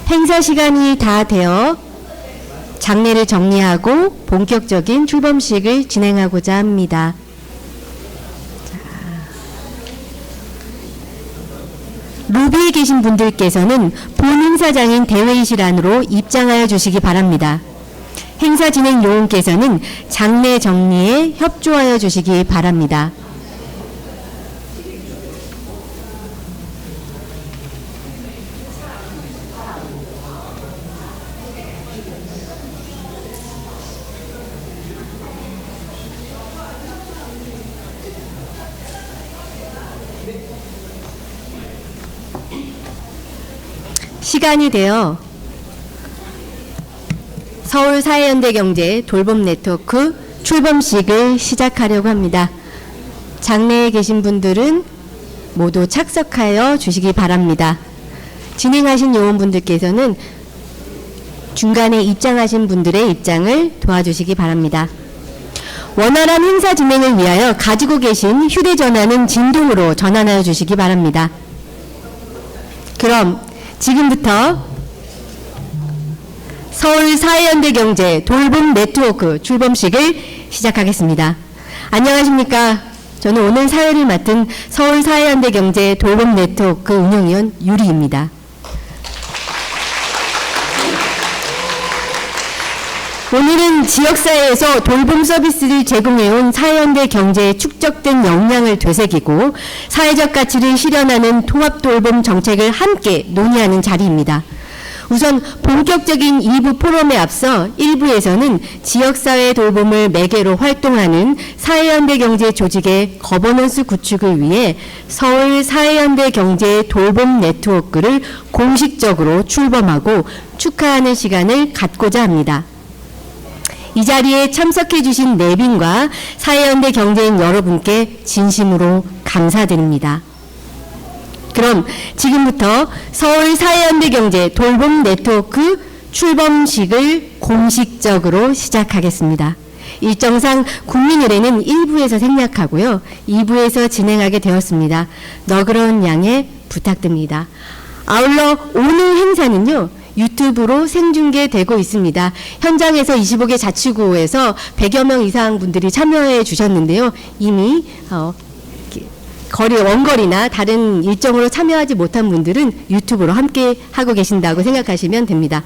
행사 시간이 다 되어 장례를 정리하고 본격적인 출범식을 진행하고자 합니다. 로비에 계신 분들께서는 본 행사장인 대회의실 안으로 입장하여 주시기 바랍니다. 행사 진행 요원께서는 장례 정리에 협조하여 주시기 바랍니다. 시간이 되어 서울사회연대경제 돌봄네트워크 출범식을 시작하려고 합니다. 장내에 계신 분들은 모두 착석하여 주시기 바랍니다. 진행하신 요원분들께서는 중간에 입장하신 분들의 입장을 도와주시기 바랍니다. 원활한 행사 진행을 위하여 가지고 계신 휴대전화는 진동으로 전환하여 주시기 바랍니다. 그럼 지금부터 서울사회연대경제 돌봄네트워크 출범식을 시작하겠습니다. 안녕하십니까? 저는 오늘 사회를 맡은 서울사회연대경제 돌봄네트워크 운영위원 유리입니다. 오늘은 지역사회에서 돌봄 서비스를 제공해온 사회연대 경제에 축적된 역량을 되새기고 사회적 가치를 실현하는 통합돌봄 정책을 함께 논의하는 자리입니다. 우선 본격적인 2부 포럼에 앞서 1부에서는 지역사회 돌봄을 매개로 활동하는 사회연대 경제 조직의 거버넌스 구축을 위해 서울 사회연대 경제 돌봄 네트워크를 공식적으로 출범하고 축하하는 시간을 갖고자 합니다. 이 자리에 참석해 주신 내빈과 사회연대 경제인 여러분께 진심으로 감사드립니다. 그럼 지금부터 서울 사회연대 경제 돌봄 네트워크 출범식을 공식적으로 시작하겠습니다. 일정상 국민의례는 1부에서 생략하고요. 2부에서 진행하게 되었습니다. 너그러운 양해 부탁드립니다. 아울러 오늘 행사는요. 유튜브로 생중계되고 있습니다. 현장에서 25개 자치구에서 100여 명 이상 분들이 참여해 주셨는데요. 이미 원거리나 다른 일정으로 참여하지 못한 분들은 유튜브로 함께 하고 계신다고 생각하시면 됩니다.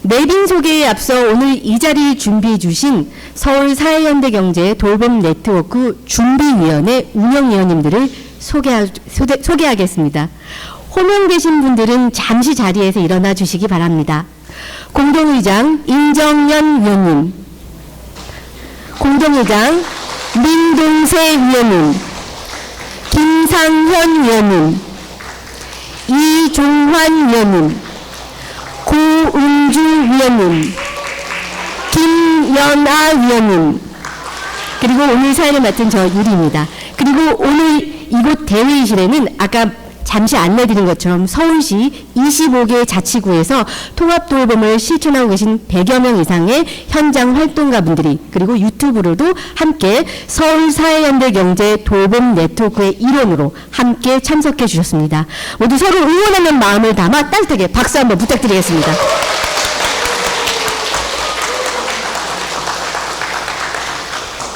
내빈 소개에 앞서 오늘 이 자리 준비해 주신 서울사회연대경제 돌봄네트워크 준비위원회 운영위원님들을 소개하겠습니다. 호명되신 분들은 잠시 자리에서 일어나 주시기 바랍니다. 공동의장 임정연 위원님, 공동의장 민동세 위원님, 김상현 위원님, 이종환 위원님, 고은주 위원님, 김연아 위원님, 그리고 오늘 사회를 맡은 저 유리입니다. 그리고 오늘 이곳 대회의실에는 아까 잠시 안내드린 것처럼 서울시 25개 자치구에서 통합돌봄을 실천하고 계신 100여 명 이상의 현장 활동가분들이 그리고 유튜브로도 함께 서울사회연대경제 돌봄네트워크의 일원으로 함께 참석해 주셨습니다. 모두 서로 응원하는 마음을 담아 따뜻하게 박수 한번 부탁드리겠습니다.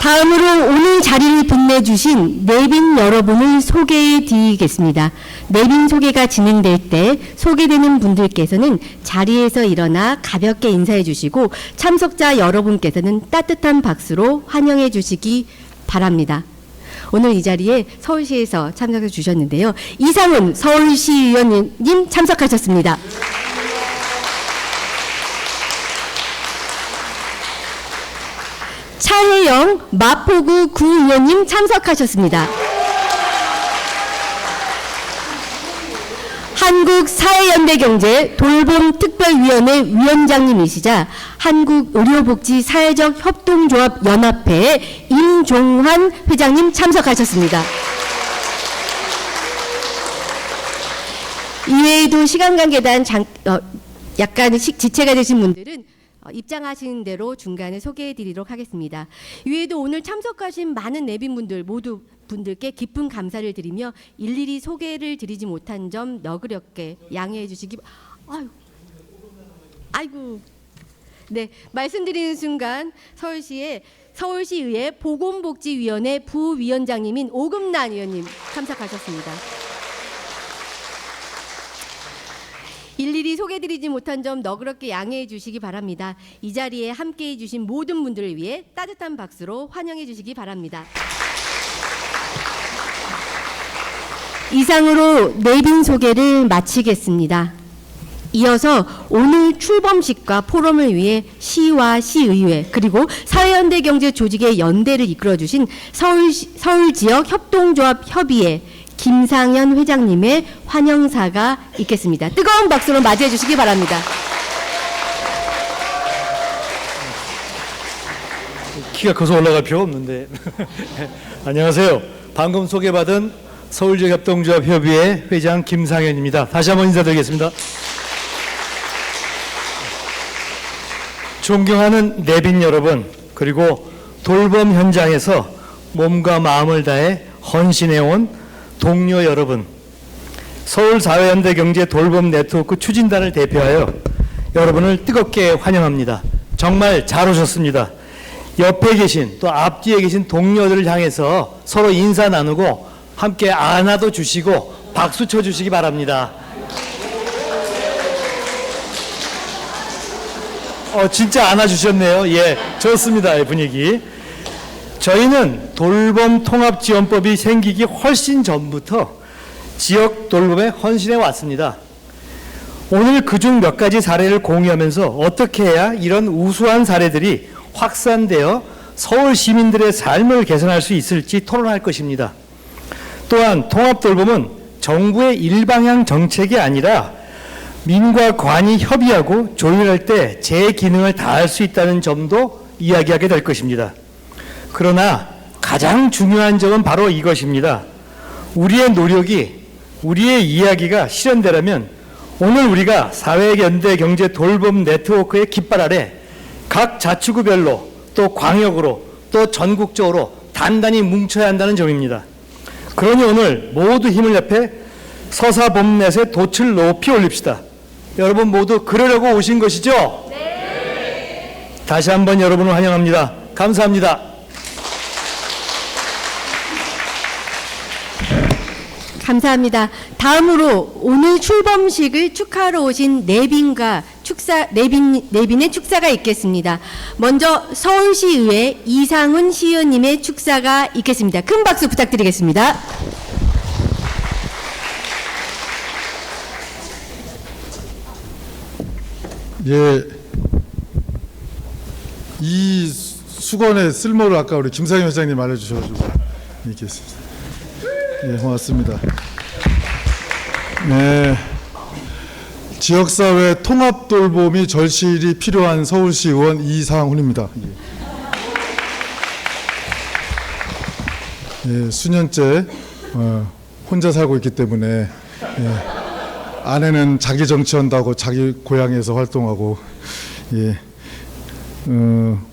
다음으로 오늘 자리를 빛내주신 내빈 여러분을 소개해 드리겠습니다. 내빈 소개가 진행될 때 소개되는 분들께서는 자리에서 일어나 가볍게 인사해 주시고 참석자 여러분께서는 따뜻한 박수로 환영해 주시기 바랍니다. 오늘 이 자리에 서울시에서 참석해 주셨는데요. 이상훈 서울시의원님 참석하셨습니다. 차혜영 마포구 구의원님 참석하셨습니다. 한국사회연대경제 돌봄특별위원회 위원장님이시자 한국의료복지사회적협동조합 연합회의 임종환 회장님 참석하셨습니다. 이외에도 시간 관계상 약간 지체가 되신 분들은 입장하시는 대로 중간에 소개해 드리도록 하겠습니다. 이외에도 오늘 참석하신 많은 내빈분들 모두 분들께 깊은 감사를 드리며 일일이 소개를 드리지 못한 점 너그럽게 양해해 주시기 아이고. 네, 말씀드리는 순간 서울시의회 보건복지위원회 부위원장님인 오금란 의원님 참석하셨습니다. 일일이 소개드리지 못한 점 너그럽게 양해해 주시기 바랍니다. 이 자리에 함께해 주신 모든 분들을 위해 따뜻한 박수로 환영해 주시기 바랍니다. 이상으로 내빈 소개를 마치겠습니다. 이어서 오늘 출범식과 포럼을 위해 시와 시의회 그리고 사회연대경제조직의 연대를 이끌어주신 서울지역협동조합협의회 김상현 회장님의 환영사가 있겠습니다. 뜨거운 박수로 맞이해 주시기 바랍니다. 키가 커서 올라갈 필요 없는데. 안녕하세요. 방금 소개받은 서울지역협동조합협의회 회장 김상현입니다. 다시 한번 인사드리겠습니다. 존경하는 내빈 여러분, 그리고 돌봄 현장에서 몸과 마음을 다해 헌신해온 동료 여러분, 서울사회연대경제 돌봄 네트워크 추진단을 대표하여 여러분을 뜨겁게 환영합니다. 정말 잘 오셨습니다. 옆에 계신 또 앞뒤에 계신 동료들을 향해서 서로 인사 나누고 함께 안아도 주시고 박수 쳐주시기 바랍니다. 진짜 안아주셨네요. 예, 좋습니다. 분위기. 저희는 돌봄 통합지원법이 생기기 훨씬 전부터 지역 돌봄에 헌신해 왔습니다. 오늘 그중 몇 가지 사례를 공유하면서 어떻게 해야 이런 우수한 사례들이 확산되어 서울 시민들의 삶을 개선할 수 있을지 토론할 것입니다. 또한 통합돌봄은 정부의 일방향 정책이 아니라 민과 관이 협의하고 조율할 때 제 기능을 다할 수 있다는 점도 이야기하게 될 것입니다. 그러나 가장 중요한 점은 바로 이것입니다. 우리의 노력이, 우리의 이야기가 실현되려면 오늘 우리가 사회연대경제 돌봄 네트워크의 깃발 아래 각 자치구별로 또 광역으로 또 전국적으로 단단히 뭉쳐야 한다는 점입니다. 그러니 오늘 모두 힘을 합해 서사봄넷의 돛을 높이 올립시다. 여러분 모두 그러려고 오신 것이죠? 네. 다시 한번 여러분을 환영합니다. 감사합니다. 감사합니다. 다음으로 오늘 출범식을 축하하러 오신 내빈의 축사가 있겠습니다. 먼저 서울시의회 이상훈 시의원님의 축사가 있겠습니다. 큰 박수 부탁드리겠습니다. 예, 이 수건의 쓸모를 아까 우리 김상현 회장님 알려주셔가지고 이렇게 했습니다. 예, 고맙습니다. 네, 지역사회 통합돌봄이 절실히 필요한 서울시 의원 이상훈입니다. 예, 수년째 혼자 살고 있기 때문에 아내는 자기 정치한다고 자기 고향에서 활동하고,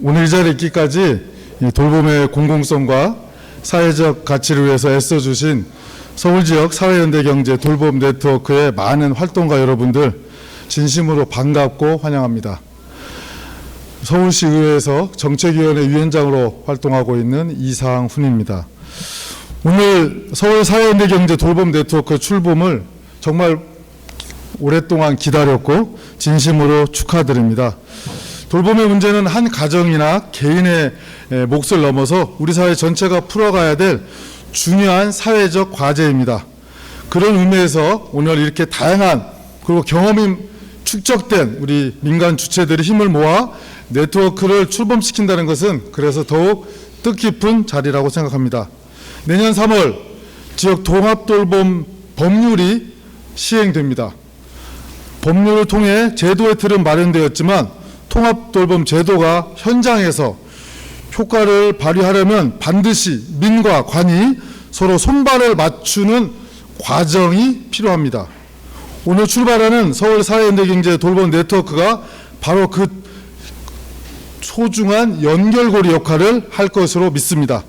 오늘 이 자리에 있기까지 돌봄의 공공성과 사회적 가치를 위해서 애써주신 서울지역 사회연대경제 돌봄 네트워크의 많은 활동가 여러분들 진심으로 반갑고 환영합니다. 서울시의회에서 정책위원회 위원장으로 활동하고 있는 이상훈입니다. 오늘 서울 사회연대경제 돌봄 네트워크 출범을 정말 오랫동안 기다렸고 진심으로 축하드립니다. 돌봄의 문제는 한 가정이나 개인의 몫을 넘어서 우리 사회 전체가 풀어가야 될 중요한 사회적 과제입니다. 그런 의미에서 오늘 이렇게 다양한 그리고 경험이 축적된 우리 민간 주체들이 힘을 모아 네트워크를 출범시킨다는 것은 그래서 더욱 뜻깊은 자리라고 생각합니다. 내년 3월 지역 통합돌봄 법률이 시행됩니다. 법률을 통해 제도의 틀은 마련되었지만 통합돌봄 제도가 현장에서 효과를 발휘하려면 반드시 민과 관이 서로 손발을 맞추는 과정이 필요합니다. 오늘 출발하는 서울 사회연대경제 돌봄 네트워크가 바로 그 소중한 연결고리 역할을 할 것으로 믿습니다.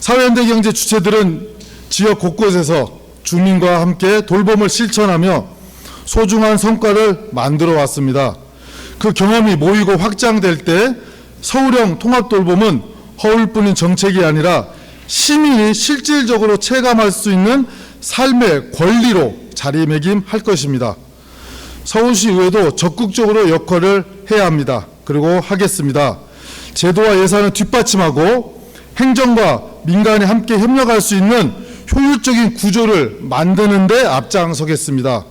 사회연대경제 주체들은 지역 곳곳에서 주민과 함께 돌봄을 실천하며 소중한 성과를 만들어 왔습니다. 그 경험이 모이고 확장될 때 서울형 통합돌봄은 허울뿐인 정책이 아니라 시민이 실질적으로 체감할 수 있는 삶의 권리로 자리매김할 것입니다. 서울시의회도 적극적으로 역할을 해야 합니다. 그리고 하겠습니다. 제도와 예산을 뒷받침하고 행정과 민간이 함께 협력할 수 있는 효율적인 구조를 만드는 데 앞장서겠습니다.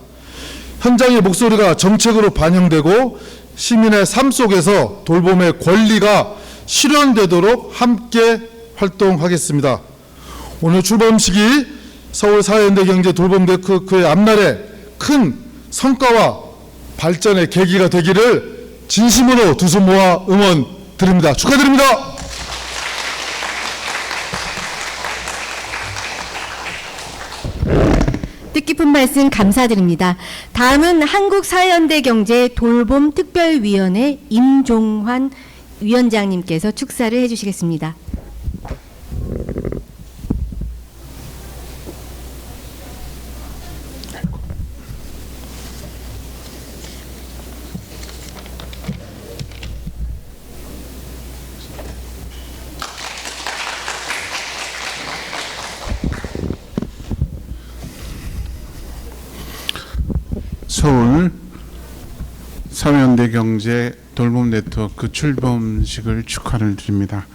현장의 목소리가 정책으로 반영되고 시민의 삶 속에서 돌봄의 권리가 실현되도록 함께 활동하겠습니다. 오늘 출범식이 서울사회연대경제 돌봄네트워크의 앞날에 큰 성과와 발전의 계기가 되기를 진심으로 두 손 모아 응원드립니다. 축하드립니다. 뜻깊은 말씀 감사드립니다. 다음은 한국사회연대경제 돌봄특별위원회 임종환 위원장님께서 축사를 해주시겠습니다. 서울 사회연대경제 돌봄 네트워크 출범식을 축하를 드립니다.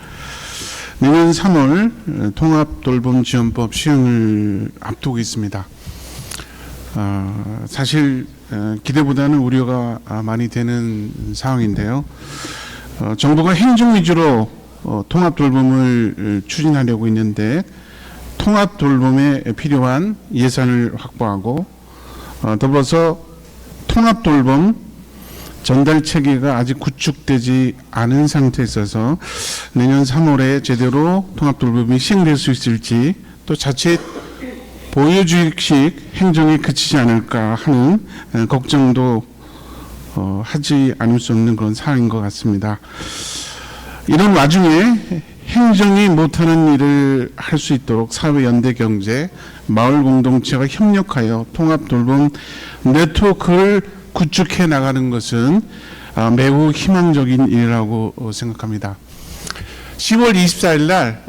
내년 3월 통합돌봄지원법 시행을 앞두고 있습니다. 사실 기대보다는 우려가 많이 되는 상황인데요. 정부가 행정 위주로 통합돌봄을 추진하려고 있는데 통합돌봄에 필요한 예산을 확보하고 더불어서 통합돌봄 전달 체계가 아직 구축되지 않은 상태에 있어서 내년 3월에 제대로 통합돌봄이 시행될 수 있을지, 또 자칫 보여주기식 행정에 그치지 않을까 하는 걱정도 하지 않을 수 없는 그런 상황인 것 같습니다. 이런 와중에 행정이 못하는 일을 할 수 있도록 사회연대경제, 마을공동체가 협력하여 통합돌봄 네트워크를 구축해 나가는 것은 매우 희망적인 일이라고 생각합니다. 10월 24일 날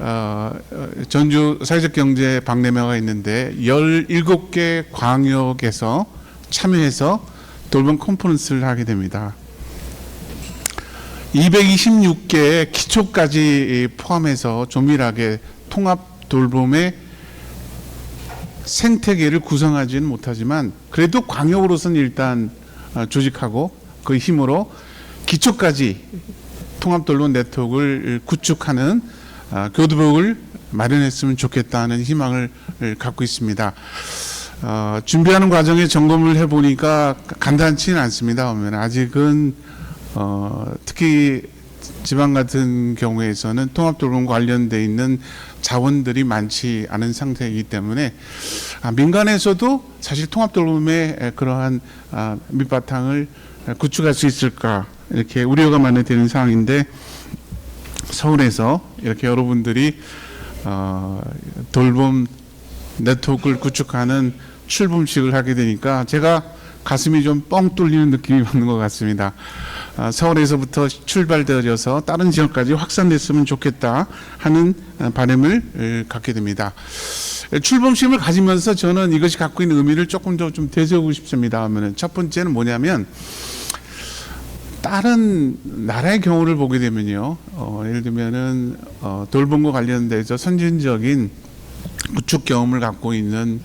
전주 사회적 경제 박람회가 있는데 17개 광역에서 참여해서 돌봄 컨퍼런스를 하게 됩니다. 226개의 기초까지 포함해서 조밀하게 통합 돌봄의 생태계를 구성하지는 못하지만 그래도 광역으로서는 일단 조직하고 그 힘으로 기초까지 통합 돌봄 네트워크를 구축하는 교두복을 마련했으면 좋겠다는 희망을 갖고 있습니다. 준비하는 과정에 점검을 해보니까 간단치는 않습니다. 아직은 특히 지방 같은 경우에서는 통합돌봄 관련돼 있는 자원들이 많지 않은 상태이기 때문에 민간에서도 사실 통합돌봄의 그러한 밑바탕을 구축할 수 있을까 이렇게 우려가 많이 되는 상황인데, 서울에서 이렇게 여러분들이 돌봄 네트워크를 구축하는 출범식을 하게 되니까 제가 가슴이 좀 뻥 뚫리는 느낌이 받는 것 같습니다. 서울에서부터 출발되어져서 다른 지역까지 확산됐으면 좋겠다 하는 바람을 갖게 됩니다. 출범식을 가지면서 저는 이것이 갖고 있는 의미를 조금 더 좀 되새우고 싶습니다. 첫 번째는 뭐냐면, 다른 나라의 경우를 보게 되면요, 예를 들면은 돌봄과 관련돼서 선진적인 구축 경험을 갖고 있는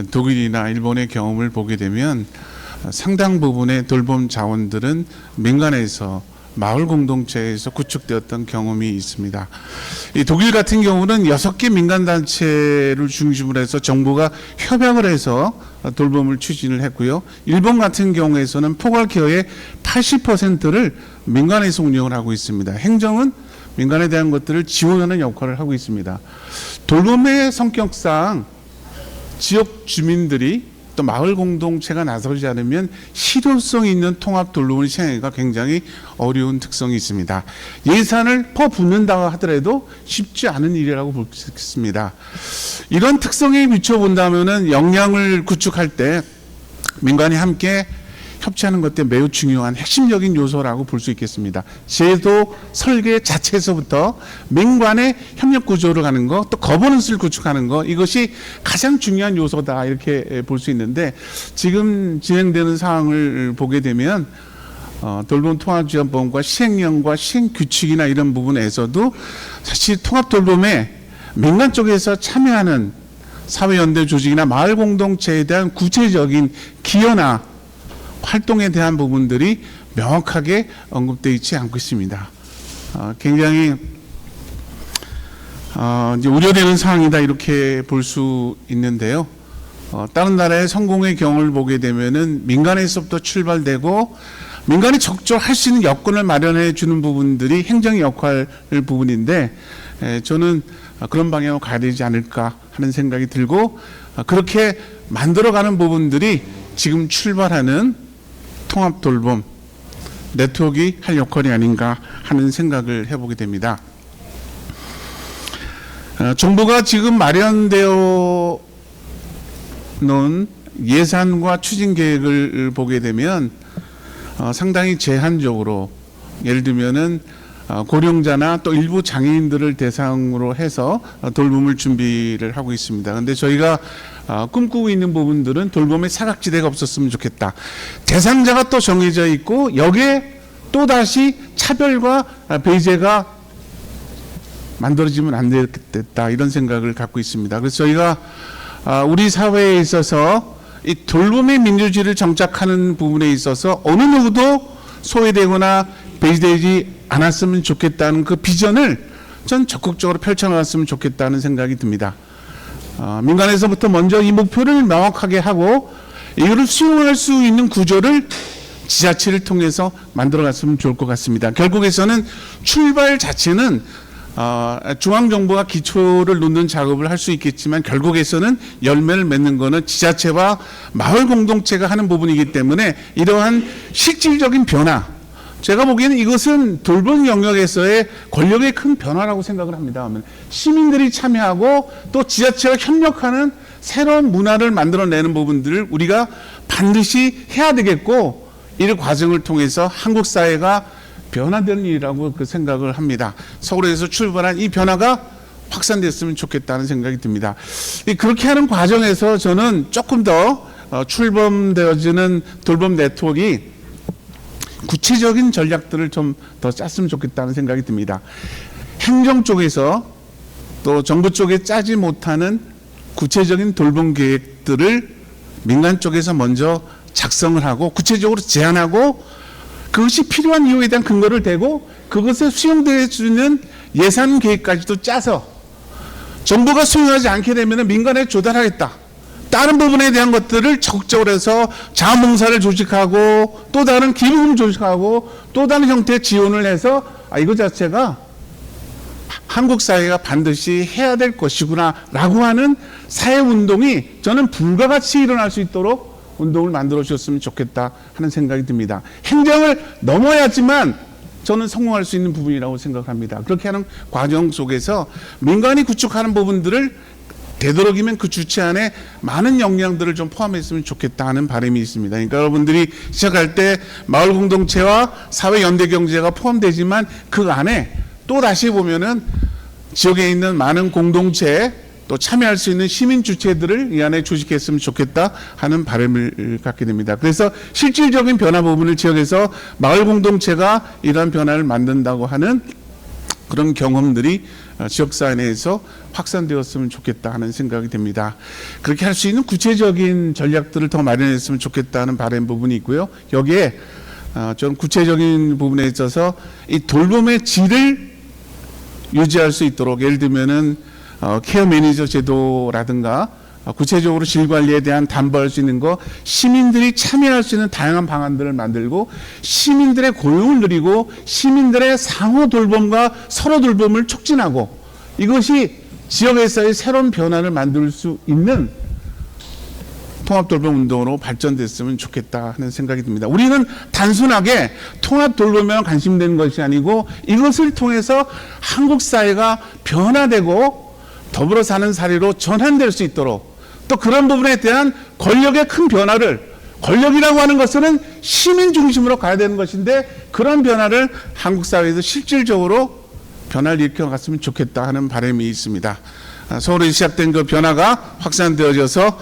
독일이나 일본의 경험을 보게 되면 상당 부분의 돌봄 자원들은 민간에서 마을 공동체에서 구축되었던 경험이 있습니다. 이 독일 같은 경우는 6개 민간단체를 중심으로 해서 정부가 협약을 해서 돌봄을 추진을 했고요. 일본 같은 경우에서는 포괄케어의 80%를 민간에서 운영을 하고 있습니다. 행정은 민간에 대한 것들을 지원하는 역할을 하고 있습니다. 돌봄의 성격상 지역 주민들이 또 마을 공동체가 나서지 않으면 실효성 있는 통합 돌봄을 시행하기가 굉장히 어려운 특성이 있습니다. 예산을 퍼붓는다 하더라도 쉽지 않은 일이라고 볼 수 있습니다. 이런 특성에 비춰본다면은 역량을 구축할 때 민간이 함께 협치하는 것 때문에 매우 중요한 핵심적인 요소라고 볼 수 있겠습니다. 제도 설계 자체에서부터 민관의 협력 구조를 가는 거, 또 거버넌스를 구축하는 거, 이것이 가장 중요한 요소다 이렇게 볼 수 있는데, 지금 진행되는 상황을 보게 되면 돌봄 통합지원법과 시행령과 시행 규칙이나 이런 부분에서도 사실 통합 돌봄에 민간 쪽에서 참여하는 사회연대 조직이나 마을 공동체에 대한 구체적인 기여나 활동에 대한 부분들이 명확하게 언급되어 있지 않고 있습니다. 굉장히 이제 우려되는 사항이다 이렇게 볼 수 있는데요. 다른 나라의 성공의 경우를 보게 되면은 민간에서부터 출발되고 민간이 적절할 수 있는 여건을 마련해 주는 부분들이 행정의 역할 부분인데, 저는 그런 방향으로 가야 되지 않을까 하는 생각이 들고, 그렇게 만들어가는 부분들이 지금 출발하는 통합 돌봄 네트워크가 할 역할이 아닌가 하는 생각을 해보게 됩니다. 정부가 지금 마련되어 놓은 예산과 추진 계획을 보게 되면 상당히 제한적으로, 예를 들면은 고령자나 또 일부 장애인들을 대상으로 해서 돌봄을 준비를 하고 있습니다. 그런데 저희가 꿈꾸고 있는 부분들은 돌봄의 사각지대가 없었으면 좋겠다. 대상자가 또 정해져 있고 여기에 또 다시 차별과 배제가 만들어지면 안 되겠다 이런 생각을 갖고 있습니다. 그래서 저희가 우리 사회에 있어서 이 돌봄의 민주주의를 정착하는 부분에 있어서 어느 누구도 소외되거나 배제되지 않았으면 좋겠다는 그 비전을 전 적극적으로 펼쳐나갔으면 좋겠다는 생각이 듭니다. 민간에서부터 먼저 이 목표를 명확하게 하고 이거를 수용할 수 있는 구조를 지자체를 통해서 만들어갔으면 좋을 것 같습니다. 결국에서는 출발 자체는 중앙정부가 기초를 놓는 작업을 할 수 있겠지만 결국에서는 열매를 맺는 것은 지자체와 마을 공동체가 하는 부분이기 때문에 이러한 실질적인 변화, 제가 보기에는 이것은 돌봄 영역에서의 권력의 큰 변화라고 생각을 합니다. 시민들이 참여하고 또 지자체가 협력하는 새로운 문화를 만들어내는 부분들을 우리가 반드시 해야 되겠고, 이 과정을 통해서 한국 사회가 변화되는 일이라고 그 생각을 합니다. 서울에서 출발한 이 변화가 확산됐으면 좋겠다는 생각이 듭니다. 그렇게 하는 과정에서 저는 조금 더 출범되어지는 돌봄 네트워크가 구체적인 전략들을 좀 더 짰으면 좋겠다는 생각이 듭니다. 행정 쪽에서 또 정부 쪽에 짜지 못하는 구체적인 돌봄 계획들을 민간 쪽에서 먼저 작성을 하고 구체적으로 제안하고 그것이 필요한 이유에 대한 근거를 대고 그것에 수용될 수 있는 예산 계획까지도 짜서 정부가 수용하지 않게 되면 민간에 조달하겠다. 다른 부분에 대한 것들을 적극적으로 해서 자원봉사를 조직하고 또 다른 기부금을 조직하고 또 다른 형태의 지원을 해서 이거 자체가 한국 사회가 반드시 해야 될 것이구나 라고 하는 사회운동이 저는 불가같이 일어날 수 있도록 운동을 만들어 주셨으면 좋겠다 하는 생각이 듭니다. 행정을 넘어야지만 저는 성공할 수 있는 부분이라고 생각합니다. 그렇게 하는 과정 속에서 민간이 구축하는 부분들을 되도록이면 그 주체 안에 많은 역량들을 좀 포함했으면 좋겠다 하는 바람이 있습니다. 그러니까 여러분들이 시작할 때 마을 공동체와 사회 연대 경제가 포함되지만 그 안에 또 다시 보면은 지역에 있는 많은 공동체 또 참여할 수 있는 시민 주체들을 이 안에 조직했으면 좋겠다 하는 바람을 갖게 됩니다. 그래서 실질적인 변화 부분을 지역에서 마을 공동체가 이러한 변화를 만든다고 하는 그런 경험들이 지역사회 내에서 확산되었으면 좋겠다 하는 생각이 됩니다. 그렇게 할 수 있는 구체적인 전략들을 더 마련했으면 좋겠다는 바람 부분이 있고요. 여기에 좀 구체적인 부분에 있어서 이 돌봄의 질을 유지할 수 있도록, 예를 들면은 케어 매니저 제도라든가 구체적으로 질 관리에 대한 담보할 수 있는 거, 시민들이 참여할 수 있는 다양한 방안들을 만들고 시민들의 고용을 늘리고 시민들의 상호 돌봄과 서로 돌봄을 촉진하고 이것이 지역에서의 새로운 변화를 만들 수 있는 통합돌봄 운동으로 발전됐으면 좋겠다 하는 생각이 듭니다. 우리는 단순하게 통합돌봄에만 관심되는 것이 아니고 이것을 통해서 한국 사회가 변화되고 더불어 사는 사회로 전환될 수 있도록 또 그런 부분에 대한 권력의 큰 변화를 권력이라고 하는 것은 시민 중심으로 가야 되는 것인데 그런 변화를 한국 사회에서 실질적으로 변화를 일으켜갔으면 좋겠다 하는 바람이 있습니다. 서울에 시작된 그 변화가 확산되어져서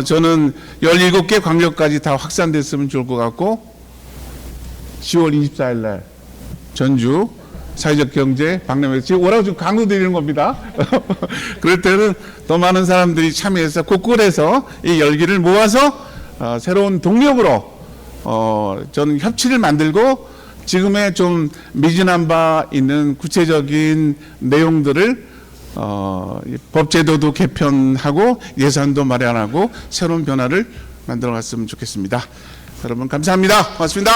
저는 17개 광역까지 다 확산됐으면 좋을 것 같고 10월 24일 날 전주 사회적 경제 박람회 지금 오라고 지금 광고 드리는 겁니다. 그럴 때는 더 많은 사람들이 참여해서 곳곳에서 이 열기를 모아서 새로운 동력으로 저는 협치를 만들고 지금의 좀 미진한 바 있는 구체적인 내용들을 법제도도 개편하고 예산도 마련하고 새로운 변화를 만들어 갔으면 좋겠습니다. 여러분 감사합니다. 고맙습니다.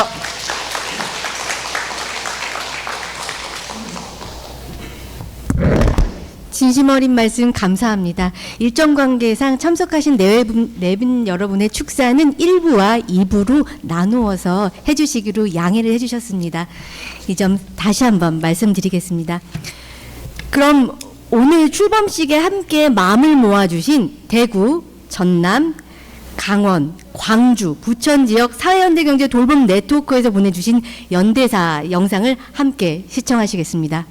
진심 어린 말씀 감사합니다. 일정 관계상 참석하신 네 분 여러분의 축사는 1부와 2부로 나누어서 해주시기로 양해를 해주셨습니다. 이 점 다시 한번 말씀드리겠습니다. 그럼 오늘 출범식에 함께 마음을 모아주신 대구, 전남, 강원, 광주, 부천 지역 사회연대경제 돌봄 네트워크에서 보내주신 연대사 영상을 함께 시청하시겠습니다.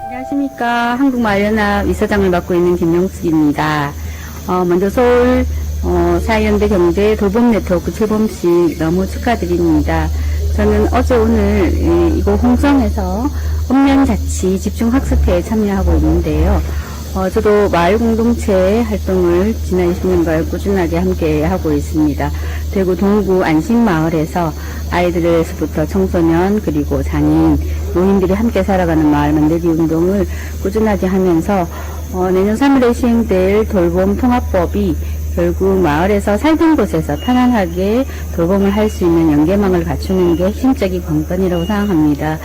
안녕하십니까. 한국마을연합 이사장을 맡고 있는 김용숙입니다. 먼저 서울 사회연대경제 돌봄 네트워크 출범식 너무 축하드립니다. 저는 어제 오늘 이곳 홍성에서 읍면자치 집중학습회에 참여하고 있는데요. 저도 마을 공동체 활동을 지난 20년간 꾸준하게 함께 하고 있습니다. 대구 동구 안식마을에서 아이들에서부터 청소년 그리고 장애인 노인들이 함께 살아가는 마을 만들기 운동을 꾸준하게 하면서 내년 3월에 시행될 돌봄 통합법이 결국 마을에서 살던 곳에서 편안하게 돌봄을 할 수 있는 연계망을 갖추는 게 핵심적인 관건이라고 생각합니다.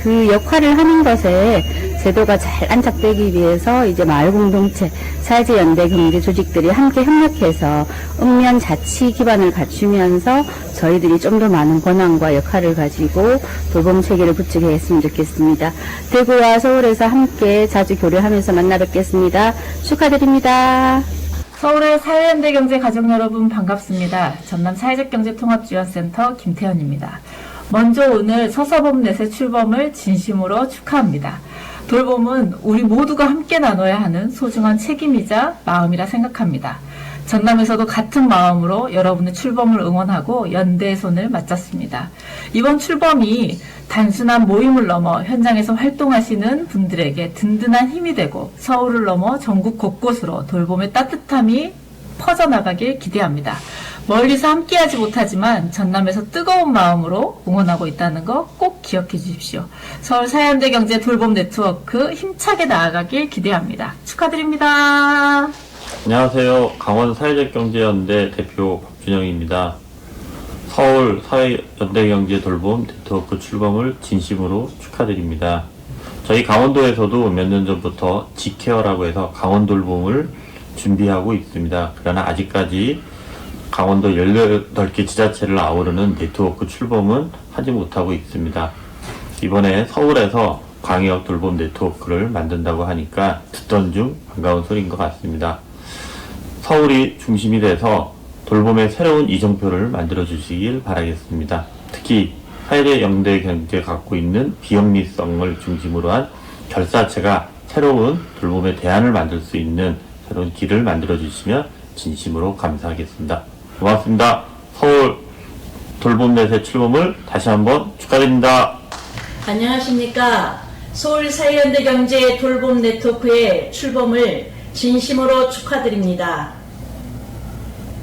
그 역할을 하는 것에 제도가 잘 안착되기 위해서 이제 마을 공동체, 사회적 연대 경제 조직들이 함께 협력해서 읍면 자치 기반을 갖추면서 저희들이 좀 더 많은 권한과 역할을 가지고 돌봄 체계를 구축해 했으면 좋겠습니다. 대구와 서울에서 함께 자주 교류하면서 만나 뵙겠습니다. 축하드립니다. 서울의 사회연대경제 가족 여러분 반갑습니다. 전남 사회적경제통합지원센터 김태현입니다. 먼저 오늘 서서범 넷의 출범을 진심으로 축하합니다. 돌봄은 우리 모두가 함께 나눠야 하는 소중한 책임이자 마음이라 생각합니다. 전남에서도 같은 마음으로 여러분의 출범을 응원하고 연대의 손을 맞잡습니다. 이번 출범이 단순한 모임을 넘어 현장에서 활동하시는 분들에게 든든한 힘이 되고 서울을 넘어 전국 곳곳으로 돌봄의 따뜻함이 퍼져나가길 기대합니다. 멀리서 함께하지 못하지만 전남에서 뜨거운 마음으로 응원하고 있다는 거 꼭 기억해 주십시오. 서울 사회연대경제 돌봄 네트워크 힘차게 나아가길 기대합니다. 축하드립니다. 안녕하세요. 강원 사회적경제연대 대표 박준영입니다. 서울 사회연대경제 돌봄 네트워크 출범을 진심으로 축하드립니다. 저희 강원도에서도 몇 년 전부터 지케어라고 해서 강원돌봄을 준비하고 있습니다. 그러나 아직까지 강원도 18개 지자체를 아우르는 네트워크 출범은 하지 못하고 있습니다. 이번에 서울에서 광역 돌봄 네트워크를 만든다고 하니까 듣던 중 반가운 소리인 것 같습니다. 서울이 중심이 돼서 돌봄의 새로운 이정표를 만들어 주시길 바라겠습니다. 특히 사회적 연대 경제가 갖고 있는 비영리성을 중심으로 한 결사체가 새로운 돌봄의 대안을 만들 수 있는 새로운 길을 만들어 주시면 진심으로 감사하겠습니다. 고맙습니다. 서울 돌봄넷의 출범을 다시 한번 축하드립니다. 안녕하십니까. 서울 사회연대경제 돌봄 네트워크의 출범을 진심으로 축하드립니다.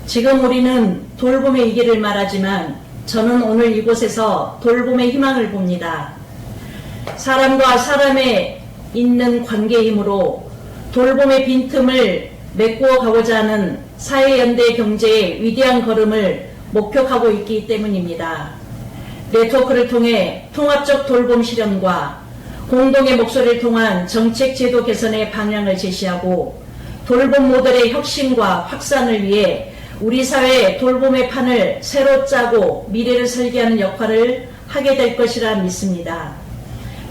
지금 우리는 돌봄의 위기를 말하지만 저는 오늘 이곳에서 돌봄의 희망을 봅니다. 사람과 사람의 있는 관계의 힘으로 돌봄의 빈틈을 메꾸어 가고자 하는 사회연대 경제의 위대한 걸음을 목표하고 있기 때문입니다. 네트워크를 통해 통합적 돌봄 실현과 공동의 목소리를 통한 정책 제도 개선의 방향을 제시하고 돌봄 모델의 혁신과 확산을 위해 우리 사회의 돌봄의 판을 새로 짜고 미래를 설계하는 역할을 하게 될 것이라 믿습니다.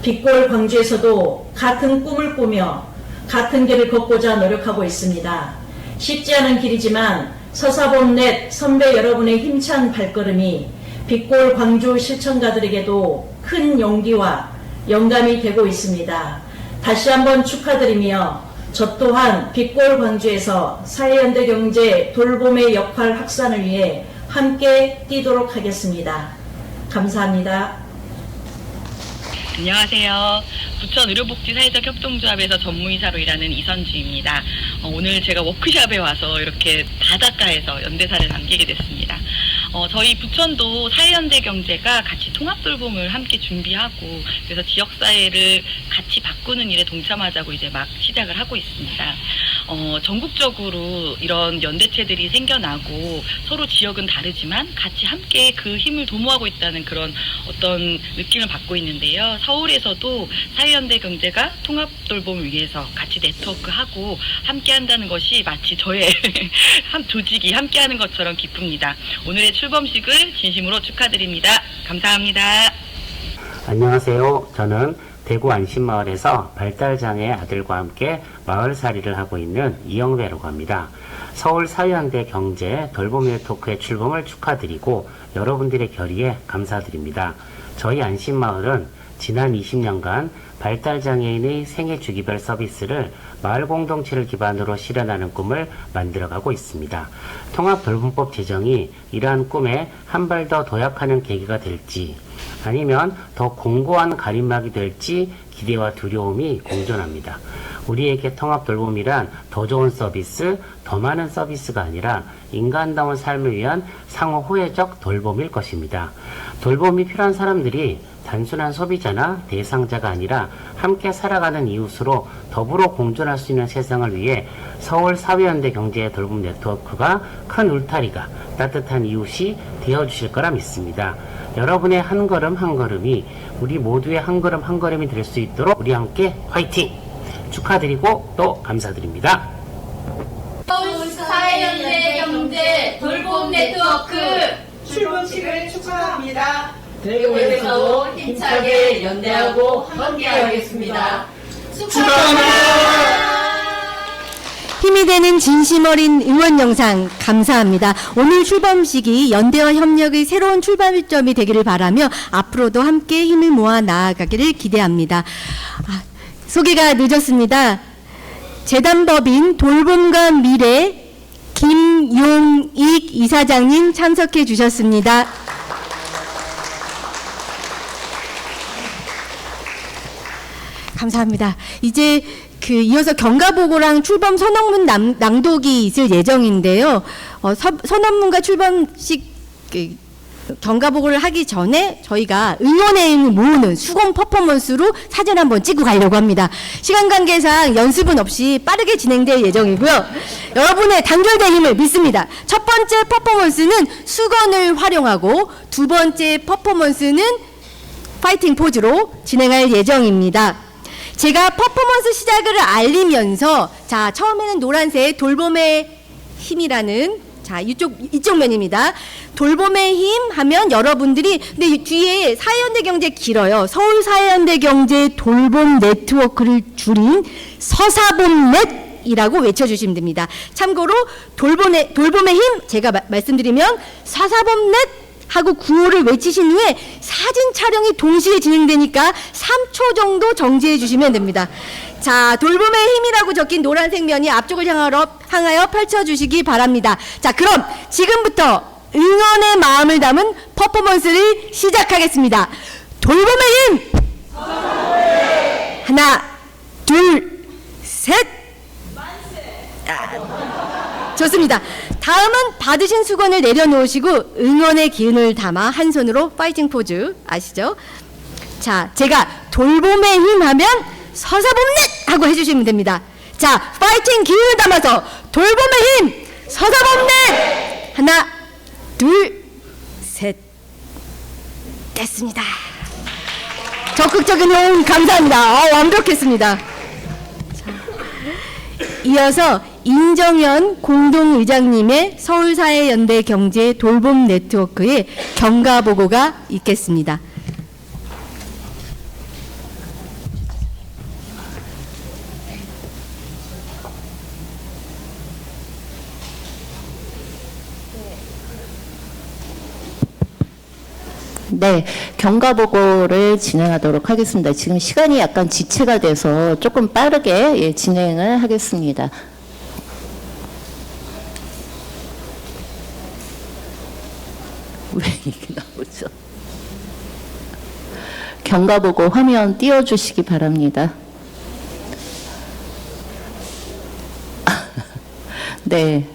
빛골 광주에서도 같은 꿈을 꾸며 같은 길을 걷고자 노력하고 있습니다. 쉽지 않은 길이지만 서사범넷 선배 여러분의 힘찬 발걸음이 빛골 광주 실천가들에게도 큰 용기와 영감이 되고 있습니다. 다시 한번 축하드리며 저 또한 빛골 광주에서 사회연대경제 돌봄의 역할 확산을 위해 함께 뛰도록 하겠습니다. 감사합니다. 안녕하세요. 부천 의료복지 사회적 협동조합에서 전무이사로 일하는 이선주입니다. 오늘 제가 워크숍에 와서 이렇게 바닷가에서 연대사를 남기게 됐습니다. 저희 부천도 사회연대 경제가 같이 통합돌봄을 함께 준비하고 그래서 지역사회를 같이 바꾸는 일에 동참하자고 이제 막 시작을 하고 있습니다. 전국적으로 이런 연대체들이 생겨나고 서로 지역은 다르지만 같이 함께 그 힘을 도모하고 있다는 그런 어떤 느낌을 받고 있는데요. 서울에서도 사회연대 경제가 통합돌봄을 위해서 같이 네트워크하고 함께 한다는 것이 마치 저의 한 조직이 함께 하는 것처럼 기쁩니다. 오늘의 출범식을 진심으로 축하드립니다. 감사합니다. 안녕하세요. 저는 대구 안심마을에서 발달장애 아들과 함께 마을살이를 하고 있는 이영배라고 합니다. 서울 사회연대 경제 돌봄 네트워크의 출범을 축하드리고 여러분들의 결의에 감사드립니다. 저희 안심마을은 지난 20년간 발달장애인의 생애 주기별 서비스를 마을 공동체를 기반으로 실현하는 꿈을 만들어가고 있습니다. 통합돌봄법 제정이 이러한 꿈에 한 발 더 도약하는 계기가 될지 아니면 더 공고한 가림막이 될지 기대와 두려움이 공존합니다. 우리에게 통합돌봄이란 더 좋은 서비스, 더 많은 서비스가 아니라 인간다운 삶을 위한 상호 호혜적 돌봄일 것입니다. 돌봄이 필요한 사람들이 단순한 소비자나 대상자가 아니라 함께 살아가는 이웃으로 더불어 공존할 수 있는 세상을 위해 서울 사회연대 경제 돌봄 네트워크가 큰 울타리가 따뜻한 이웃이 되어주실 거라 믿습니다. 여러분의 한 걸음 한 걸음이 우리 모두의 한 걸음 한 걸음이 될 수 있도록 우리 함께 화이팅! 축하드리고 또 감사드립니다. 서울 사회연대 경제 돌봄 네트워크 출범식을 축하합니다. 대구에서도 힘차게 연대하고 함께하겠습니다. 축하합니다. 힘이 되는 진심 어린 응원 영상 감사합니다. 오늘 출범식이 연대와 협력의 새로운 출발점이 되기를 바라며 앞으로도 함께 힘을 모아 나아가기를 기대합니다. 소개가 늦었습니다. 재단법인 돌봄과 미래 김용익 이사장님 참석해 주셨습니다. 감사합니다. 이제 이어서 경과보고랑 출범 선언문 낭독이 있을 예정인데요. 선언문과 출범식 경과보고를 하기 전에 저희가 응원의 힘을 모으는 수공 퍼포먼스로 사진 한번 찍고 가려고 합니다. 시간 관계상 연습은 없이 빠르게 진행될 예정이고요. 여러분의 단결된 힘을 믿습니다. 첫 번째 퍼포먼스는 수건을 활용하고 두 번째 퍼포먼스는 파이팅 포즈로 진행할 예정입니다. 제가 퍼포먼스 시작을 알리면서 자 처음에는 노란색 돌봄의 힘이라는 자 이쪽 면입니다. 돌봄의 힘 하면 여러분들이 근데 뒤에 사회연대 경제 길어요. 서울 사회연대 경제 돌봄 네트워크를 줄인 서사봄넷이라고 외쳐주시면 됩니다. 참고로 돌봄의 힘 제가 말씀드리면 서사봄넷 하고 구호를 외치신 후에 사진 촬영이 동시에 진행되니까 3초 정도 정지해 주시면 됩니다. 자, 돌봄의 힘이라고 적힌 노란색 면이 앞쪽을 향하여 펼쳐주시기 바랍니다. 자, 그럼 지금부터 응원의 마음을 담은 퍼포먼스를 시작하겠습니다. 돌봄의 힘! 하나, 둘, 셋! 좋습니다. 다음은 받으신 수건을 내려놓으시고 응원의 기운을 담아 한 손으로 파이팅 포즈 아시죠? 자, 제가 돌봄의 힘 하면 서사봄넷 하고 해주시면 됩니다. 자, 파이팅 기운을 담아서 돌봄의 힘 서사봄넷 하나 둘 셋 됐습니다. 적극적인 호응 감사합니다. 완벽했습니다. 자, 이어서 인정현 공동의장님의 서울사회연대 경제 돌봄 네트워크의 경과보고가 있겠습니다. 네, 경과보고를 진행하도록 하겠습니다. 지금 시간이 약간 지체가 돼서 조금 빠르게 진행을 하겠습니다. 왜 이게 나오죠? 경과보고 화면 띄워주시기 바랍니다. 네.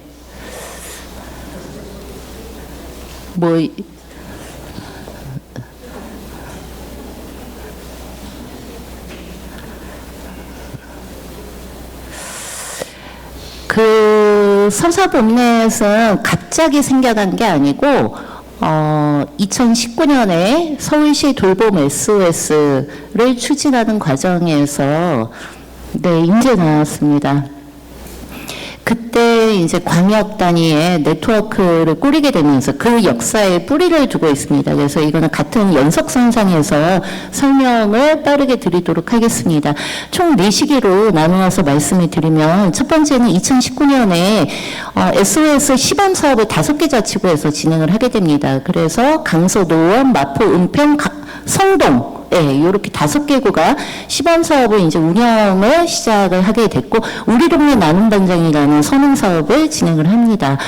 서사법넷은 갑자기 생겨난 게 아니고 2019년에 서울시 돌봄 SOS를 추진하는 과정에서 인제 나왔습니다. 그때 이제 광역 단위의 네트워크를 꾸리게 되면서 그 역사에 뿌리를 두고 있습니다. 그래서 이거는 같은 연속선상에서 설명을 빠르게 드리도록 하겠습니다. 총 4시기로 나누어서 말씀을 드리면 첫 번째는 2019년에 SOS 시범 사업을 5개 자치구에서 진행을 하게 됩니다. 그래서 강서, 노원, 마포, 은평, 성동 이렇게 5개구가 시범 사업을 이제 운영을 시작을 하게 됐고, 우리 동네 나눔 단장이라는 선행 사업을 진행을 합니다.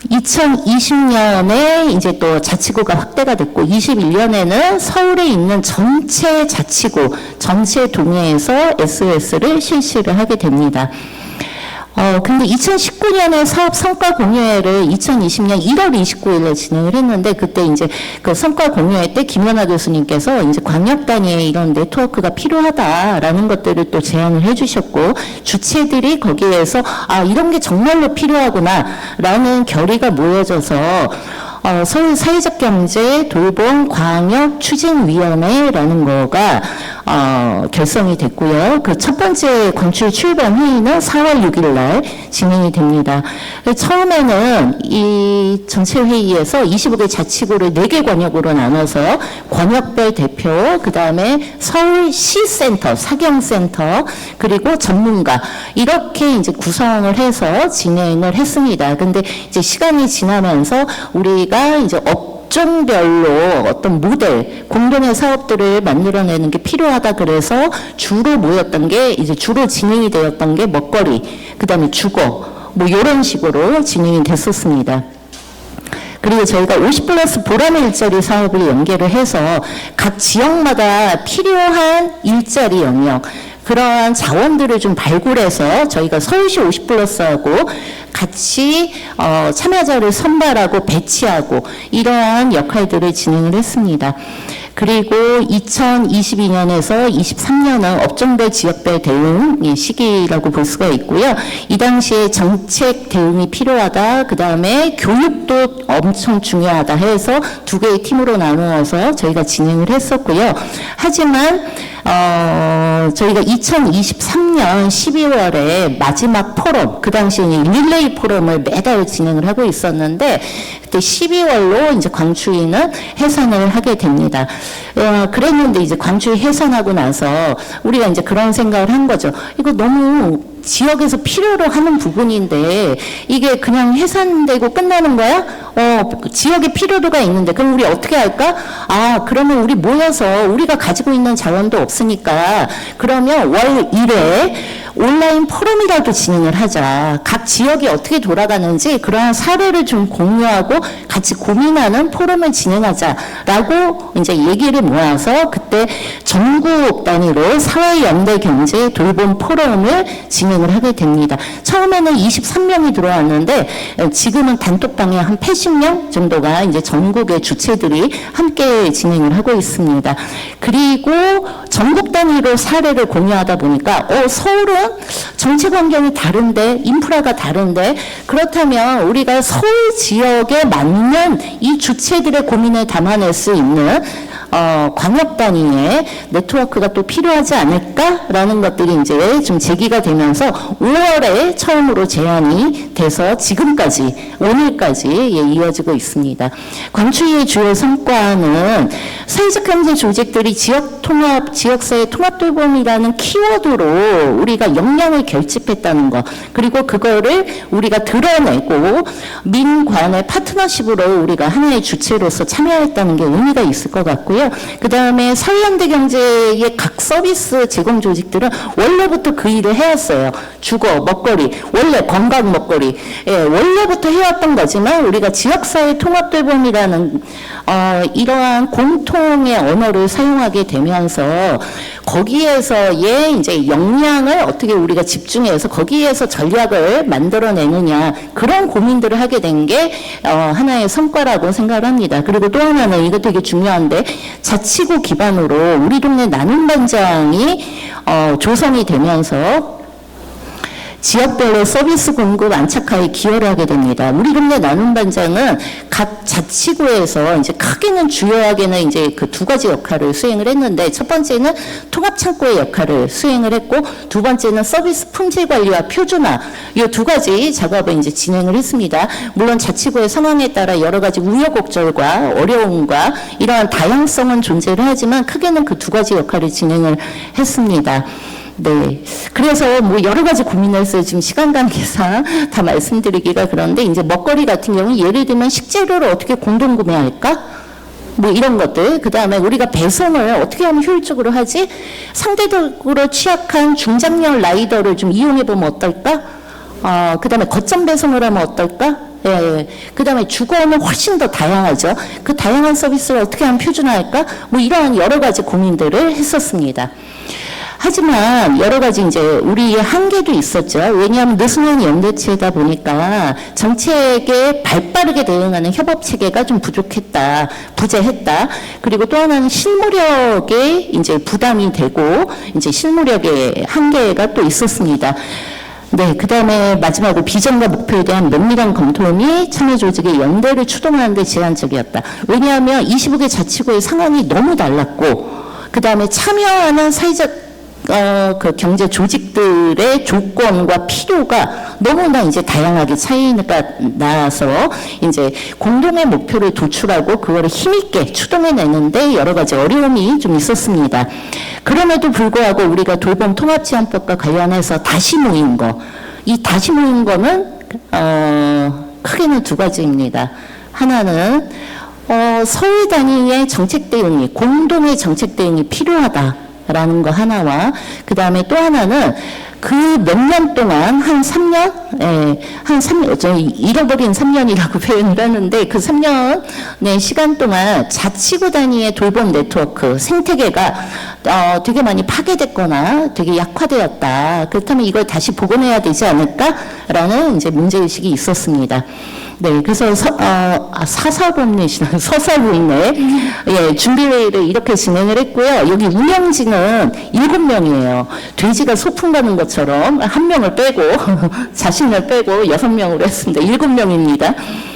2020년에 이제 또 자치구가 확대가 됐고, 21년에는 서울에 있는 전체 자치구, 전체 동네에서 SOS를 실시를 하게 됩니다. 근데 2019년에 사업 성과 공유회를 2020년 1월 29일에 진행을 했는데, 그때 이제 그 성과 공유회 때 김연아 교수님께서 이제 광역 단위의 이런 네트워크가 필요하다라는 것들을 또 제안을 해주셨고, 주체들이 거기에서 이런 게 정말로 필요하구나라는 결의가 모여져서 서울 사회적 경제 돌봄 광역 추진위원회라는 거가 결성이 됐고요. 그 첫 번째 광출 출범 회의는 4월 6일 날 진행이 됩니다. 처음에는 이 전체 회의에서 25개 자치구를 4개 권역으로 나눠서 권역별 대표, 그 다음에 서울시센터, 사경센터, 그리고 전문가, 이렇게 이제 구성을 해서 진행을 했습니다. 근데 이제 시간이 지나면서 우리가 이제 업종별로 어떤 모델, 공동의 사업들을 만들어내는 게 필요하다 그래서 주로 모였던 게, 이제 주로 진행이 되었던 게 먹거리, 그 다음에 주거, 이런 식으로 진행이 됐었습니다. 그리고 저희가 50+ 보람 일자리 사업을 연계를 해서 각 지역마다 필요한 일자리 영역, 그러한 자원들을 좀 발굴해서 저희가 서울시 50+하고 같이 참여자를 선발하고 배치하고 이러한 역할들을 진행을 했습니다. 그리고 2022년에서 23년은 업종별 지역별 대응 시기라고 볼 수가 있고요. 이 당시에 정책 대응이 필요하다, 그 다음에 교육도 엄청 중요하다 해서 2개의 팀으로 나누어서 저희가 진행을 했었고요. 하지만 저희가 2023년 12월에 마지막 포럼, 그 당시에 릴레이 포럼을 매달 진행을 하고 있었는데, 그때 12월로 이제 광주위는 해산을 하게 됩니다. 그랬는데 이제 광주위 해산하고 나서 우리가 이제 그런 생각을 한 거죠. 이거 너무 지역에서 필요로 하는 부분인데 이게 그냥 해산되고 끝나는 거야? 지역에 필요도가 있는데 그럼 우리 어떻게 할까? 그러면 우리 모여서 우리가 가지고 있는 자원도 없으니까 그러면 월 1회 온라인 포럼이라도 진행을 하자. 각 지역이 어떻게 돌아가는지 그러한 사례를 좀 공유하고 같이 고민하는 포럼을 진행하자라고 이제 얘기를 모아서 그때 전국 단위로 사회연대경제 돌봄 포럼을 진행을 하게 됩니다. 처음에는 23명이 들어왔는데 지금은 단톡방에 한 80명 정도가 이제 전국의 주체들이 함께 진행을 하고 있습니다. 그리고 전국 단위로 사례를 공유하다 보니까 서울은 정책 환경이 다른데 인프라가 다른데 그렇다면 우리가 서울 지역에 맞는 이 주체들의 고민을 담아낼 수 있는 광역 단위의 네트워크가 또 필요하지 않을까라는 것들이 이제 좀 제기가 되면서 5월에 처음으로 제안이 돼서 지금까지 오늘까지 이어지고 있습니다. 광추위의 주요 성과는 사회적 경제 조직들이 지역사회 통합 돌봄이라는 키워드로 우리가 역량을 결집했다는 것, 그리고 그거를 우리가 드러내고 민관의 파트너십으로 우리가 하나의 주체로서 참여했다는 게 의미가 있을 것 같고요. 그 다음에 사회연대 경제의 각 서비스 제공 조직들은 원래부터 그 일을 해왔어요. 주거, 먹거리, 원래 건강 먹거리, 원래부터 해왔던 거지만 우리가 지역사회 통합 돌봄이라는 이러한 공통의 언어를 사용하게 되면서 거기에서의 이제 역량을 어떻게 우리가 집중해서 거기에서 전략을 만들어내느냐, 그런 고민들을 하게 된 게 하나의 성과라고 생각을 합니다. 그리고 또 하나는 이거 되게 중요한데, 자치구 기반으로 우리 동네 나눔 반장이 조성이 되면서 지역별로 서비스 공급 안착화에 기여를 하게 됩니다. 우리 동네 나눔 반장은 각 자치구에서 이제 크게는 주요하게는 이제 그 두 가지 역할을 수행을 했는데, 첫 번째는 통합 창구의 역할을 수행을 했고, 두 번째는 서비스 품질 관리와 표준화, 이 두 가지 작업을 이제 진행을 했습니다. 물론 자치구의 상황에 따라 여러 가지 우여곡절과 어려움과 이러한 다양성은 존재를 하지만 크게는 그 두 가지 역할을 진행을 했습니다. 네. 그래서 뭐 여러 가지 고민을 했어요. 지금 시간 관계상 다 말씀드리기가 그런데, 이제 먹거리 같은 경우 예를 들면 식재료를 어떻게 공동 구매할까? 뭐 이런 것들. 그 다음에 우리가 배송을 어떻게 하면 효율적으로 하지? 상대적으로 취약한 중장년 라이더를 좀 이용해보면 어떨까? 그 다음에 거점 배송을 하면 어떨까? 예. 그 다음에 주거는 훨씬 더 다양하죠. 그 다양한 서비스를 어떻게 하면 표준화할까? 뭐 이러한 여러 가지 고민들을 했었습니다. 하지만 여러 가지 이제 우리의 한계도 있었죠. 왜냐하면 느슨한 연대체다 보니까 정책에 발빠르게 대응하는 협업 체계가 좀 부족했다, 부재했다. 그리고 또 하나는 실무력에 이제 부담이 되고 이제 실무력의 한계가 또 있었습니다. 네, 그 다음에 마지막으로 비전과 목표에 대한 면밀한 검토 및 참여 조직의 연대를 추동하는 데 제한적이었다. 왜냐하면 25개 자치구의 상황이 너무 달랐고, 그 다음에 참여하는 사회적 그 경제 조직들의 조건과 필요가 너무나 이제 다양하게 차이가 나서 이제 공동의 목표를 도출하고 그거를 힘있게 추동해내는데 여러 가지 어려움이 좀 있었습니다. 그럼에도 불구하고 우리가 돌봄 통합지원법과 관련해서 다시 모인 거, 이 다시 모인 거는 크게는 두 가지입니다. 하나는 서울 단위의 정책 대응이, 공동의 정책 대응이 필요하다 라는 거 하나와, 그 다음에 또 하나는 그 몇 년 동안 한 3년, 저 잃어버린 3년이라고 표현을 하는데, 그 3년의 시간 동안 자치구 단위의 돌봄 네트워크 생태계가 되게 많이 파괴됐거나 되게 약화되었다. 그렇다면 이걸 다시 복원해야 되지 않을까라는 이제 문제의식이 있었습니다. 네, 그래서 서사본내 준비회의를 이렇게 진행을 했고요. 여기 운영진은 7명이에요. 돼지가 소풍 가는 것처럼 한 명을 빼고 자신을 빼고 6명으로 했습니다. 7명입니다.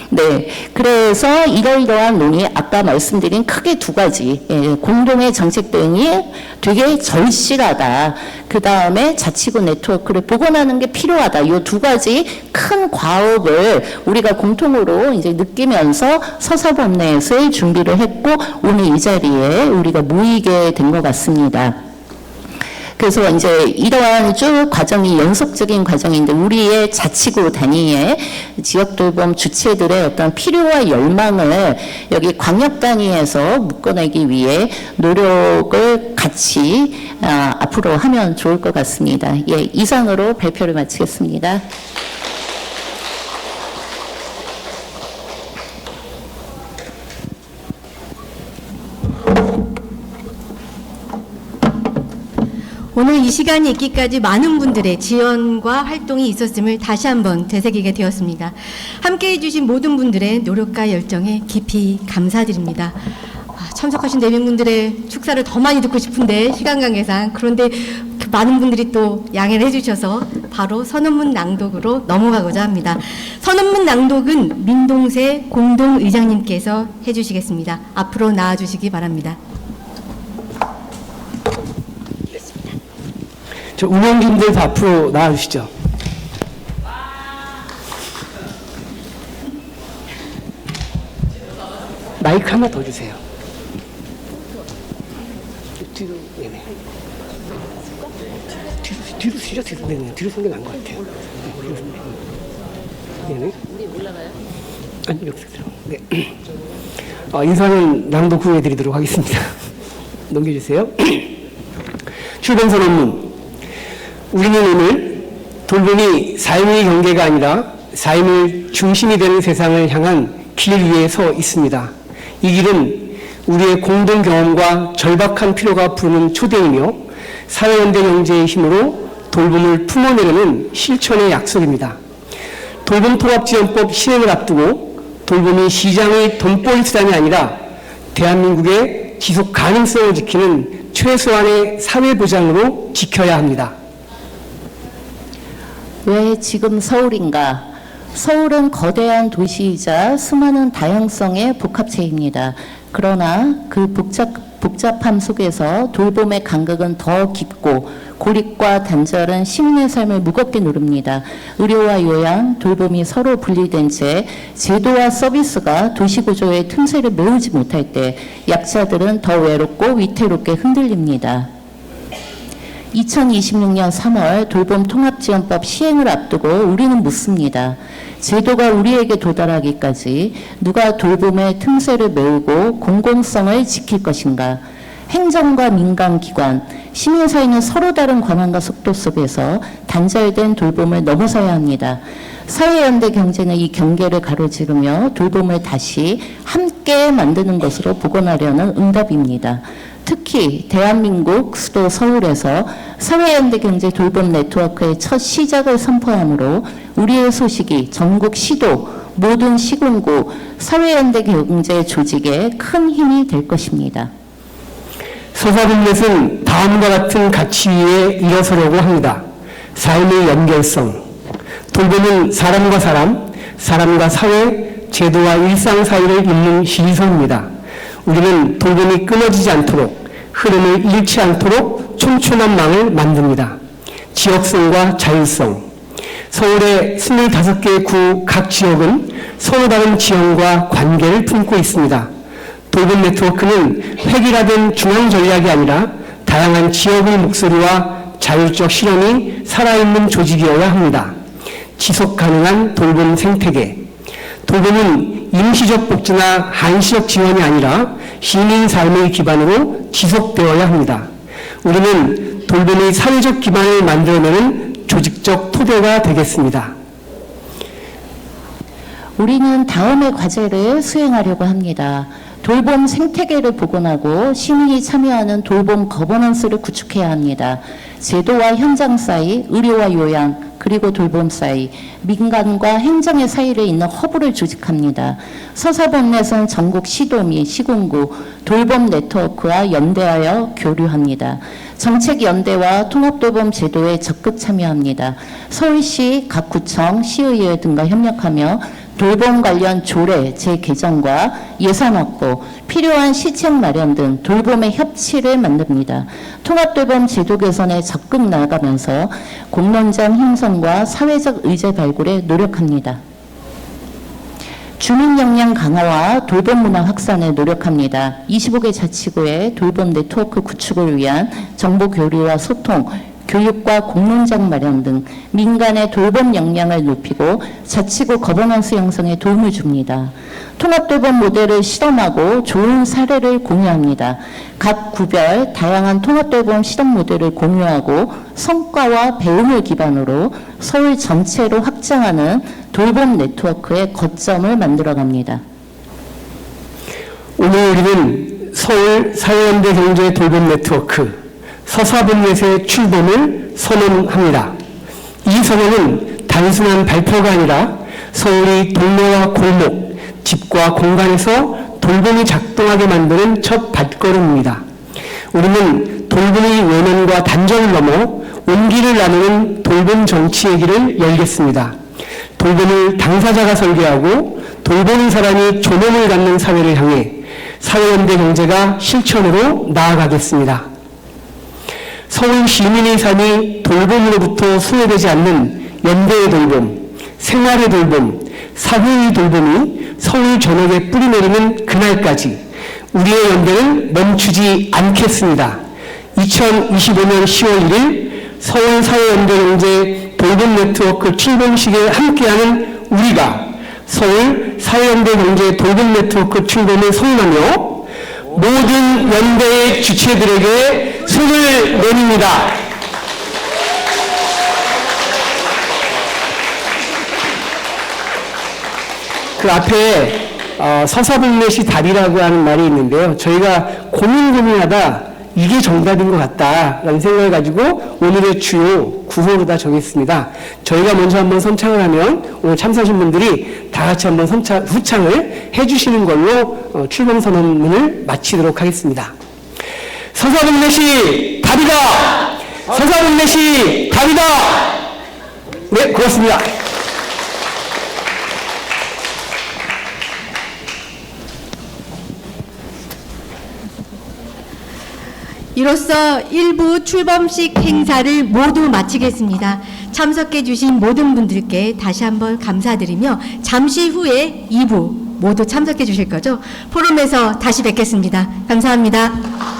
네, 그래서 이러이러한 논의, 아까 말씀드린 크게 두 가지, 공동의 정책 대응이 되게 절실하다. 그 다음에 자치구 네트워크를 복원하는 게 필요하다. 이 두 가지 큰 과업을 우리가 공통으로 이제 느끼면서 서사법넷을 준비를 했고, 오늘 이 자리에 우리가 모이게 된 것 같습니다. 그래서 이제 이러한 쭉 과정이 연속적인 과정인데, 우리의 자치구 단위의 지역 돌봄 주체들의 어떤 필요와 열망을 여기 광역 단위에서 묶어내기 위해 노력을 같이 앞으로 하면 좋을 것 같습니다. 예, 이상으로 발표를 마치겠습니다. 오늘 이 시간이 있기까지 많은 분들의 지원과 활동이 있었음을 다시 한번 되새기게 되었습니다. 함께해 주신 모든 분들의 노력과 열정에 깊이 감사드립니다. 참석하신 4명분들의 축사를 더 많이 듣고 싶은데 시간 관계상, 그런데 많은 분들이 또 양해를 해주셔서 바로 선언문 낭독으로 넘어가고자 합니다. 선언문 낭독은 민동세 공동의장님께서 해주시겠습니다. 앞으로 나와주시기 바랍니다. 저 운영진들 앞으로 나와주시죠. 마이크 하나 더 주세요. 뒤로, 네네. 뒤로 쓰죠? 네네. 뒤로 쓰는 게 나은 것 같아요. 네, 뒤로 쓰는 게. 네네. 우리 올라가요? 아니, 여기 들어. 네. 인사는 낭독 후 해드리도록 하겠습니다. 넘겨주세요. 출범 선언문. 우리는 오늘 돌봄이 삶의 경계가 아니라 삶의 중심이 되는 세상을 향한 길 위에 서 있습니다. 이 길은 우리의 공동 경험과 절박한 필요가 부르는 초대이며 사회연대 경제의 힘으로 돌봄을 품어내려는 실천의 약속입니다. 돌봄통합지원법 시행을 앞두고 돌봄이 시장의 돈벌이 수단이 아니라 대한민국의 지속 가능성을 지키는 최소한의 사회보장으로 지켜야 합니다. 왜 지금 서울인가? 서울은 거대한 도시이자 수많은 다양성의 복합체입니다. 그러나 그 복잡함 속에서 돌봄의 간극은 더 깊고 고립과 단절은 시민의 삶을 무겁게 누릅니다. 의료와 요양, 돌봄이 서로 분리된 채 제도와 서비스가 도시구조의 틈새를 메우지 못할 때 약자들은 더 외롭고 위태롭게 흔들립니다. 2026년 3월 돌봄통합지원법 시행을 앞두고 우리는 묻습니다. 제도가 우리에게 도달하기까지 누가 돌봄의 틈새를 메우고 공공성을 지킬 것인가? 행정과 민간기관, 시민사회는 서로 다른 권한과 속도 속에서 단절된 돌봄을 넘어서야 합니다. 사회연대 경제는 이 경계를 가로지르며 돌봄을 다시 함께 만드는 것으로 복원하려는 응답입니다. 특히 대한민국 수도 서울에서 사회연대 경제 돌봄 네트워크의 첫 시작을 선포함으로 우리의 소식이 전국 시도, 모든 시군구, 사회연대 경제 조직에 큰 힘이 될 것입니다. 서사분렛은 다음과 같은 가치 위에 일어서려고 합니다. 삶의 연결성. 돌봄은 사람과 사람, 사람과 사회, 제도와 일상 사이를 잇는 실선입니다. 우리는 돌봄이 끊어지지 않도록 흐름을 잃지 않도록 촘촘한 망을 만듭니다. 지역성과 자율성. 서울의 25개 구 각 지역은 서로 다른 지형과 관계를 품고 있습니다. 돌봄 네트워크는 획일화된 중앙 전략이 아니라 다양한 지역의 목소리와 자율적 실험이 살아있는 조직이어야 합니다. 지속 가능한 돌봄 생태계. 돌봄은 임시적 복지나 한시적 지원이 아니라 시민 삶의 기반으로 지속되어야 합니다. 우리는 돌봄의 사회적 기반을 만들어내는 조직적 토대가 되겠습니다. 우리는 다음의 과제를 수행하려고 합니다. 돌봄 생태계를 복원하고 시민이 참여하는 돌봄 거버넌스를 구축해야 합니다. 제도와 현장 사이, 의료와 요양, 그리고 돌봄 사이, 민간과 행정의 사이를 잇는 허브를 조직합니다. 서사본넷은 전국 시도 및 시군구 돌봄 네트워크와 연대하여 교류합니다. 정책연대와 통합돌봄 제도에 적극 참여합니다. 서울시 각 구청, 시의회 등과 협력하며 돌봄 관련 조례 재개정과 예산 확보, 필요한 시책 마련 등 돌봄의 협치를 만듭니다. 통합돌봄 제도 개선에 적극 나아가면서 공론장 형성과 사회적 의제 발굴에 노력합니다. 주민 역량 강화와 돌봄 문화 확산에 노력합니다. 25개 자치구의 돌봄 네트워크 구축을 위한 정보 교류와 소통, 교육과 공론장 마련 등 민간의 돌봄 역량을 높이고 자치구 거버넌스 형성에 도움을 줍니다. 통합돌봄 모델을 실험하고 좋은 사례를 공유합니다. 각 구별 다양한 통합돌봄 실험 모델을 공유하고 성과와 배움을 기반으로 서울 전체로 확장하는 돌봄 네트워크의 거점을 만들어갑니다. 오늘 우리는 서울 사회연대 경제 돌봄 네트워크 서사본넷의 출범을 선언합니다. 이 선언은 단순한 발표가 아니라 서울의 동네와 골목, 집과 공간에서 돌봄이 작동하게 만드는 첫 발걸음입니다. 우리는 돌봄의 외면과 단절을 넘어 온기를 나누는 돌봄 정치의 길을 열겠습니다. 돌봄을 당사자가 설계하고 돌보는 사람이 존엄을 갖는 사회를 향해 사회연대 경제가 실천으로 나아가겠습니다. 서울 시민의 삶이 돌봄으로부터 소외되지 않는 연대의 돌봄, 생활의 돌봄, 사회의 돌봄이 서울 전역에 뿌리내리는 그날까지 우리의 연대는 멈추지 않겠습니다. 2025년 10월 1일 서울사회연대경제 돌봄 네트워크 출범식에 함께하는 우리가 서울 사회연대경제 돌봄 네트워크 출범을 선언하며 모든 연대의 주체들에게 손을 내밉니다. 그 앞에 서사복례시 답이라고 하는 말이 있는데요. 저희가 고민하다 이게 정답인 것 같다라는 생각을 가지고 오늘의 주요 구호로 다 정했습니다. 저희가 먼저 한번 선창을 하면 오늘 참석하신 분들이 다 같이 한번 후창을 해주시는 걸로 출범 선언문을 마치도록 하겠습니다. 서사복례시 답이다! 서사복례시 답이다! 네, 고맙습니다. 이로써 1부 출범식 행사를 모두 마치겠습니다. 참석해 주신 모든 분들께 다시 한번 감사드리며 잠시 후에 2부 모두 참석해 주실 거죠? 포럼에서 다시 뵙겠습니다. 감사합니다.